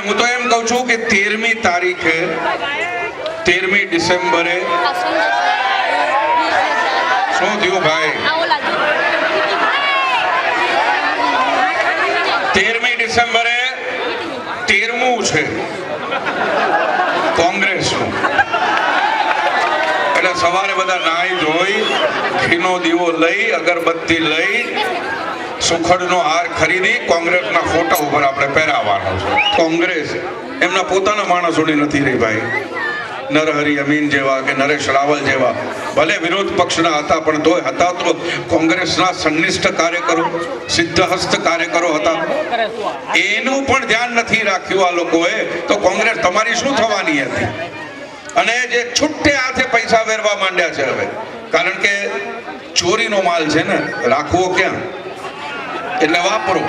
હું તો એમ કહું છું કે 13મી તારીખે 13મી ડિસેમ્બરે શું થયું ભાઈ? 13મી ડિસેમ્બરે 13મું છે કોંગ્રેસનું. એટલે સવારે બધા નાહી ધોઈ ઘીનો દીવો લઈ અગરબત્તી લઈ સુખડનો હાર ખરીદી કોંગ્રેસના ફોટા ઉપર આપણે પહેરાવવાનો છે. કોંગ્રેસ એમના પોતાના માણસોની નથી રહી ભાઈ. નરહરી અમીન જેવા કે નરેશ રાવલ જેવા ભલે વિરોધ પક્ષના હતા પણ તોય હતા તો કોંગ્રેસના સંનિષ્ઠ કાર્યકરો, સિદ્ધહસ્ત કાર્યકરો હતા. એનું પણ ધ્યાન નથી રાખ્યું આ લોકોએ. તો કોંગ્રેસ તમારી શું થવાની હતી? અને જે છૂટે હાથે પૈસા વેરવા માંડ્યા છે હવે, કારણ કે ચોરીનો માલ છે ને, રાખવો ક્યાં? એટલે વાપરો.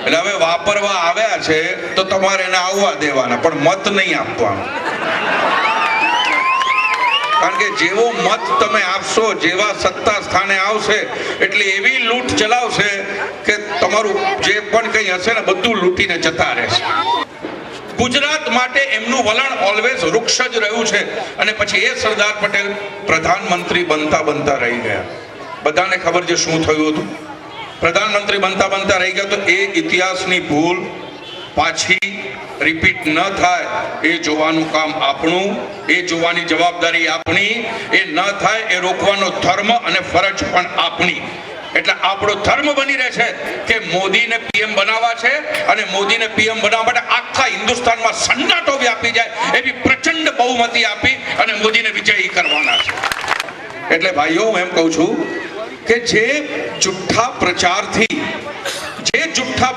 એટલે હવે વાપરવા આવ્યા છે તો તમારે એને આવવા દેવાના, પણ મત નહીં આપવાનો. કારણ કે જેવો મત તમે આપશો, જેવા સત્તા સ્થાને આવશે એટલે એવી લૂંટ ચલાવશે કે તમારું જે પણ કંઈ હશે ને બધું લૂંટીને જતા રહેશે. ગુજરાત માટે એમનું વલણ ઓલવેઝ વૃક્ષ જ રહ્યું છે. અને પછી એ સરદાર પટેલ પ્રધાનમંત્રી બનતા રહી ગયા. બધાને ખબર છે શું થયું હતું. પ્રધાનમંત્રી બનતા રહી ગયા તો એ ઇતિહાસની ભૂલ પાછી રિપીટ ન થાય એ જોવાનું કામ આપણું, એ જોવાની જવાબદારી આપણી. એ ન થાય એ રોકવાનો ધર્મ અને ફરજ પણ આપણી. એટલે આપણો ધર્મ બની રહે છે કે મોદીને પીએમ બનાવવા છે અને મોદીને પીએમ બનાવવા માટે આખા હિન્દુસ્તાનમાં સન્નાટો વ્યાપી જાય એવી પ્રચંડ બહુમતી આપી અને મોદીને વિજયી કરવાના છે. એટલે ભાઈઓ હું એમ કહું છું કે જે જુઠ્ઠા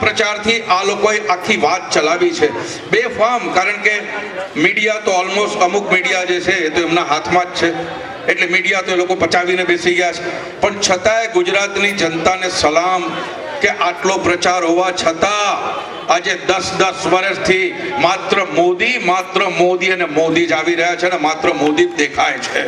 પ્રચારથી આ લોકોએ આખી વાત ચલાવી છે બેફામ. કારણ કે મીડિયા તો ઓલમોસ્ટ અમુક મીડિયા જે છે એ તો એમના હાથમાં જ છે. એટલે મીડિયા તો એ લોકો પચાવીને બેસી ગયા છે. પણ છતાંય ગુજરાતની જનતાને સલામ કે આટલો પ્રચાર હોવા છતાં આજે 10 વર્ષથી માત્ર મોદી અને મોદી જ આવી રહ્યા છે ને માત્ર મોદી જ દેખાય છે.